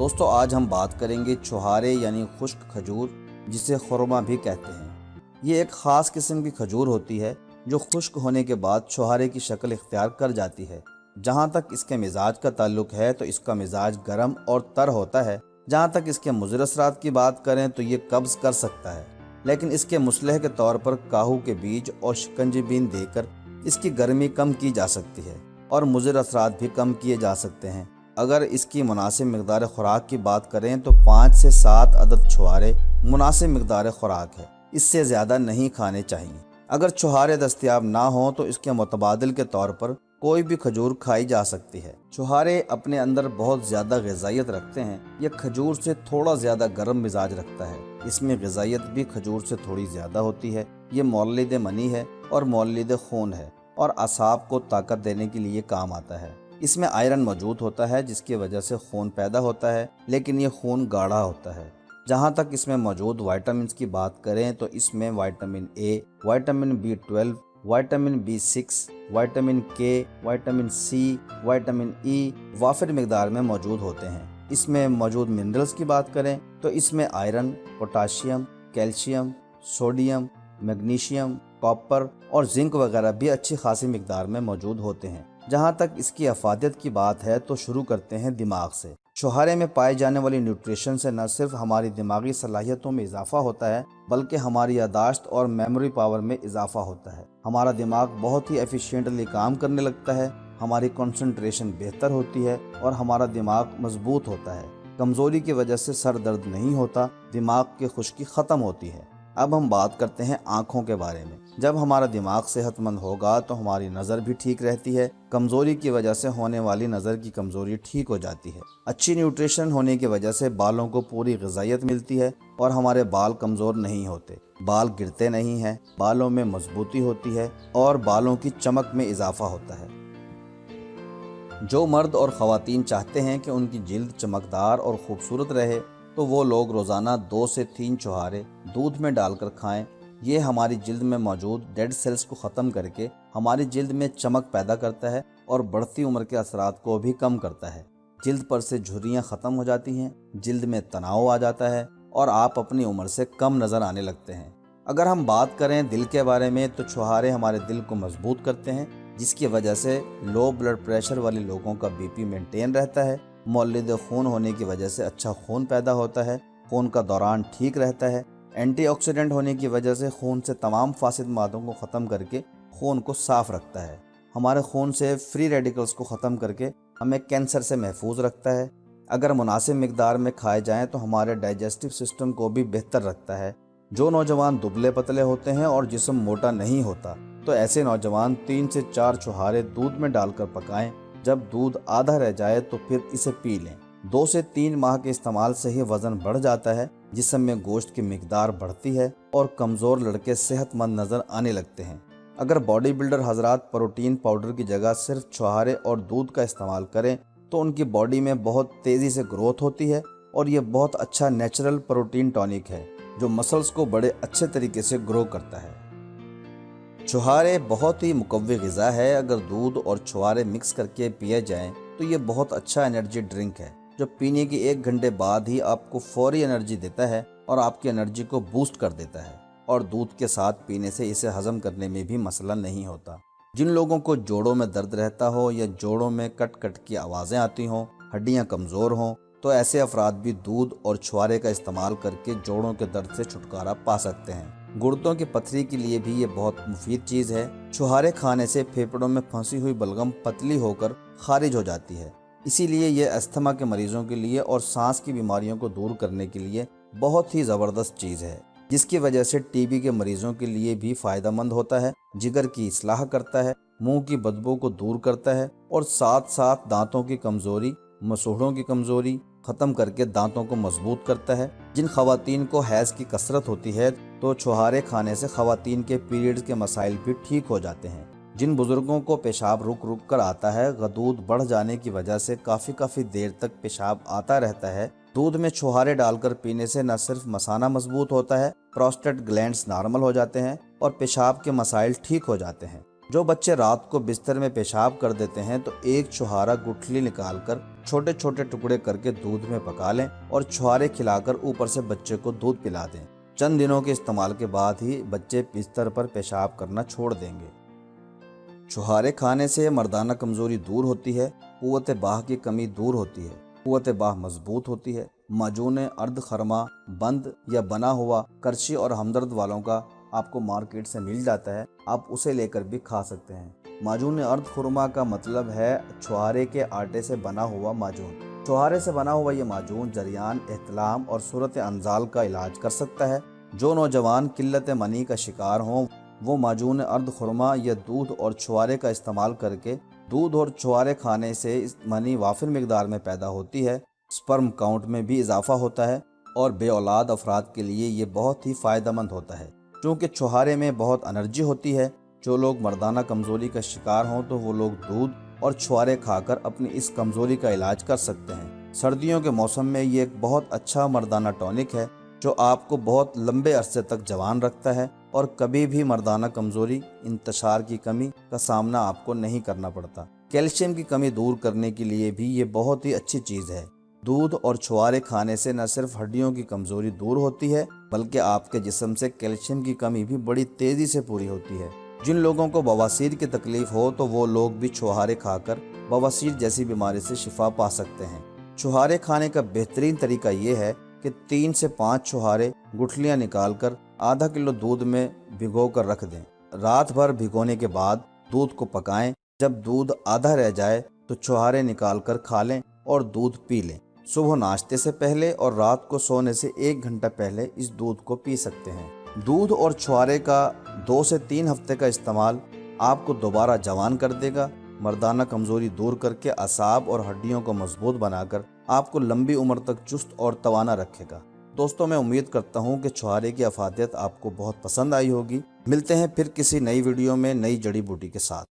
دوستو آج ہم بات کریں گے چھوہارے یعنی خشک کھجور، جسے خرما بھی کہتے ہیں۔ یہ ایک خاص قسم کی کھجور ہوتی ہے جو خشک ہونے کے بعد چھوہارے کی شکل اختیار کر جاتی ہے۔ جہاں تک اس کے مزاج کا تعلق ہے تو اس کا مزاج گرم اور تر ہوتا ہے۔ جہاں تک اس کے مضر اثرات کی بات کریں تو یہ قبض کر سکتا ہے، لیکن اس کے مصلح کے طور پر کاہو کے بیج اور شکنجی بین دے کر اس کی گرمی کم کی جا سکتی ہے اور مضر اثرات بھی کم کیے جا سکتے ہیں۔ اگر اس کی مناسب مقدار خوراک کی بات کریں تو 5 سے 7 عدد چھوہارے مناسب مقدار خوراک ہے، اس سے زیادہ نہیں کھانے چاہیے۔ اگر چھوہارے دستیاب نہ ہوں تو اس کے متبادل کے طور پر کوئی بھی کھجور کھائی جا سکتی ہے۔ چھوہارے اپنے اندر بہت زیادہ غذائیت رکھتے ہیں۔ یہ کھجور سے تھوڑا زیادہ گرم مزاج رکھتا ہے۔ اس میں غذائیت بھی کھجور سے تھوڑی زیادہ ہوتی ہے۔ یہ مولد منی ہے اور مولد خون ہے اور اعصاب کو طاقت دینے کے لیے کام آتا ہے۔ اس میں آئرن موجود ہوتا ہے جس کی وجہ سے خون پیدا ہوتا ہے، لیکن یہ خون گاڑھا ہوتا ہے۔ جہاں تک اس میں موجود وائٹامنز کی بات کریں تو اس میں vitamin A, vitamin B12، vitamin B6، vitamin کے، وائٹامن سی، وائٹامن ای وافر مقدار میں موجود ہوتے ہیں۔ اس میں موجود منرلز کی بات کریں تو اس میں iron, potassium, calcium, sodium, magnesium, copper اور زنک وغیرہ بھی اچھی خاصی مقدار میں موجود ہوتے ہیں۔ جہاں تک اس کی افادیت کی بات ہے تو شروع کرتے ہیں دماغ سے۔ چھوہارے میں پائے جانے والی نیوٹریشن سے نہ صرف ہماری دماغی صلاحیتوں میں اضافہ ہوتا ہے بلکہ ہماری یادداشت اور میموری پاور میں اضافہ ہوتا ہے۔ ہمارا دماغ بہت ہی ایفیشینٹلی کام کرنے لگتا ہے، ہماری کنسنٹریشن بہتر ہوتی ہے اور ہمارا دماغ مضبوط ہوتا ہے۔ کمزوری کی وجہ سے سر درد نہیں ہوتا، دماغ کی خشکی ختم ہوتی ہے۔ اب ہم بات کرتے ہیں آنکھوں کے بارے میں۔ جب ہمارا دماغ صحت مند ہوگا تو ہماری نظر بھی ٹھیک رہتی ہے۔ کمزوری کی وجہ سے ہونے والی نظر کی کمزوری ٹھیک ہو جاتی ہے۔ اچھی نیوٹریشن ہونے کی وجہ سے بالوں کو پوری غذائیت ملتی ہے اور ہمارے بال کمزور نہیں ہوتے، بال گرتے نہیں ہیں، بالوں میں مضبوطی ہوتی ہے اور بالوں کی چمک میں اضافہ ہوتا ہے۔ جو مرد اور خواتین چاہتے ہیں کہ ان کی جلد چمکدار اور خوبصورت رہے تو وہ لوگ روزانہ 2 سے 3 چھوہارے دودھ میں ڈال کر کھائیں۔ یہ ہماری جلد میں موجود ڈیڈ سیلز کو ختم کر کے ہماری جلد میں چمک پیدا کرتا ہے اور بڑھتی عمر کے اثرات کو بھی کم کرتا ہے۔ جلد پر سے جھریاں ختم ہو جاتی ہیں، جلد میں تناؤ آ جاتا ہے اور آپ اپنی عمر سے کم نظر آنے لگتے ہیں۔ اگر ہم بات کریں دل کے بارے میں تو چھوہارے ہمارے دل کو مضبوط کرتے ہیں، جس کی وجہ سے لو بلڈ پریشر والے لوگوں کا BP مینٹین رہتا ہے۔ مولد خون ہونے کی وجہ سے اچھا خون پیدا ہوتا ہے، خون کا دوران ٹھیک رہتا ہے۔ اینٹی آکسیڈنٹ ہونے کی وجہ سے خون سے تمام فاسد مادوں کو ختم کر کے خون کو صاف رکھتا ہے۔ ہمارے خون سے فری ریڈیکلز کو ختم کر کے ہمیں کینسر سے محفوظ رکھتا ہے۔ اگر مناسب مقدار میں کھائے جائیں تو ہمارے ڈائجسٹو سسٹم کو بھی بہتر رکھتا ہے۔ جو نوجوان دبلے پتلے ہوتے ہیں اور جسم موٹا نہیں ہوتا تو ایسے نوجوان 3 سے 4 چھوہارے دودھ میں ڈال کر پکائیں۔ جب دودھ آدھا رہ جائے تو پھر اسے پی لیں۔ 2 سے 3 ماہ کے استعمال سے ہی وزن بڑھ جاتا ہے، جسم میں گوشت کی مقدار بڑھتی ہے اور کمزور لڑکے صحت مند نظر آنے لگتے ہیں۔ اگر باڈی بلڈر حضرات پروٹین پاؤڈر کی جگہ صرف چھوہارے اور دودھ کا استعمال کریں تو ان کی باڈی میں بہت تیزی سے گروتھ ہوتی ہے اور یہ بہت اچھا نیچرل پروٹین ٹونک ہے جو مسلز کو بڑے اچھے طریقے سے گرو کرتا ہے۔ چھوہارے بہت ہی مقوی غذا ہے۔ اگر دودھ اور چھوہارے مکس کر کے پیے جائیں تو یہ بہت اچھا انرجی ڈرنک ہے جو پینے کے 1 گھنٹے بعد ہی آپ کو فوری انرجی دیتا ہے اور آپ کی انرجی کو بوسٹ کر دیتا ہے، اور دودھ کے ساتھ پینے سے اسے ہضم کرنے میں بھی مسئلہ نہیں ہوتا۔ جن لوگوں کو جوڑوں میں درد رہتا ہو یا جوڑوں میں کٹ کٹ کی آوازیں آتی ہوں، ہڈیاں کمزور ہوں، تو ایسے افراد بھی دودھ اور چھوہارے کا استعمال کر کے جوڑوں کے درد سے چھٹکارا پا سکتے ہیں۔ گردوں کی پتھری کے لیے بھی یہ بہت مفید چیز ہے۔ چھوہارے کھانے سے پھیپھڑوں میں پھنسی ہوئی بلغم پتلی ہو کر خارج ہو جاتی ہے، اسی لیے یہ استھما کے مریضوں کے لیے اور سانس کی بیماریوں کو دور کرنے کے لیے بہت ہی زبردست چیز ہے، جس کی وجہ سے TB کے مریضوں کے لیے بھی فائدہ مند ہوتا ہے۔ جگر کی اصلاح کرتا ہے، منہ کی بدبو کو دور کرتا ہے اور ساتھ ساتھ دانتوں کی کمزوری، مسوڑھوں کی کمزوری ختم کر کے دانتوں کو مضبوط کرتا ہے۔ جن خواتین کو حیض کی کثرت ہوتی ہے تو چھوہارے کھانے سے خواتین کے پیریڈز کے مسائل بھی ٹھیک ہو جاتے ہیں۔ جن بزرگوں کو پیشاب رک رک کر آتا ہے، غدود بڑھ جانے کی وجہ سے کافی دیر تک پیشاب آتا رہتا ہے، دودھ میں چھوہارے ڈال کر پینے سے نہ صرف مثانہ مضبوط ہوتا ہے، پروسٹیٹ گلینڈز نارمل ہو جاتے ہیں اور پیشاب کے مسائل ٹھیک ہو جاتے ہیں۔ جو بچے رات کو بستر میں پیشاب کر دیتے ہیں تو ایک چھہارا گٹھلی نکال کر چھوٹے چھوٹے ٹکڑے کر کے دودھ میں پکا لیں اور چھہارے کھلا کر اوپر سے بچے کو دودھ پلا دیں۔ چند دنوں کے استعمال کے بعد ہی بچے بستر پر پیشاب کرنا چھوڑ دیں گے۔ چھہارے کھانے سے مردانہ کمزوری دور ہوتی ہے، قوت باہ کی کمی دور ہوتی ہے، قوت باہ مضبوط ہوتی ہے۔ معجون ارد خرما بند یا بنا ہوا کرچی اور ہمدرد والوں کا آپ کو مارکیٹ سے مل جاتا ہے، آپ اسے لے کر بھی کھا سکتے ہیں۔ معجون ارد خرما کا مطلب ہے چھہارے کے آٹے سے بنا ہوا معجون۔ چھہارے سے بنا ہوا یہ معجون جریان، احتلام اور صورت انزال کا علاج کر سکتا ہے۔ جو نوجوان قلت منی کا شکار ہوں وہ معجون ارد خرما یا دودھ اور چھہارے کا استعمال کر کے دودھ اور چھہارے کھانے سے منی وافر مقدار میں پیدا ہوتی ہے، سپرم کاؤنٹ میں بھی اضافہ ہوتا ہے اور بے اولاد افراد کے لیے یہ بہت ہی فائدہ مند ہوتا ہے کیونکہ چھہارے میں بہت انرجی ہوتی ہے۔ جو لوگ مردانہ کمزوری کا شکار ہوں تو وہ لوگ دودھ اور چھہارے کھا کر اپنی اس کمزوری کا علاج کر سکتے ہیں۔ سردیوں کے موسم میں یہ ایک بہت اچھا مردانہ ٹونک ہے جو آپ کو بہت لمبے عرصے تک جوان رکھتا ہے اور کبھی بھی مردانہ کمزوری، انتشار کی کمی کا سامنا آپ کو نہیں کرنا پڑتا۔ کیلشیم کی کمی دور کرنے کے لیے بھی یہ بہت ہی اچھی چیز ہے۔ دودھ اور چھہارے کھانے سے نہ صرف ہڈیوں کی کمزوری دور ہوتی ہے بلکہ آپ کے جسم سے کیلشیم کی کمی بھی بڑی تیزی سے پوری ہوتی ہے۔ جن لوگوں کو بواسیر کی تکلیف ہو تو وہ لوگ بھی چھہارے کھا کر بواسیر جیسی بیماری سے شفا پا سکتے ہیں۔ چھہارے کھانے کا بہترین طریقہ یہ ہے کہ 3 سے 5 چھہارے گٹھلیاں نکال کر آدھا کلو دودھ میں بھگو کر رکھ دیں۔ رات بھر بھگونے کے بعد دودھ کو پکائیں۔ جب دودھ آدھا رہ جائے تو چھہارے نکال کر کھا لیں اور دودھ پی لیں۔ صبح ناشتے سے پہلے اور رات کو سونے سے 1 گھنٹہ پہلے اس دودھ کو پی سکتے ہیں۔ دودھ اور چھہارے کا 2 سے 3 ہفتے کا استعمال آپ کو دوبارہ جوان کر دے گا، مردانہ کمزوری دور کر کے اعصاب اور ہڈیوں کو مضبوط بنا کر آپ کو لمبی عمر تک چست اور توانا رکھے گا۔ دوستوں، میں امید کرتا ہوں کہ چھہارے کی افادیت آپ کو بہت پسند آئی ہوگی۔ ملتے ہیں پھر کسی نئی ویڈیو میں نئی جڑی بوٹی کے ساتھ۔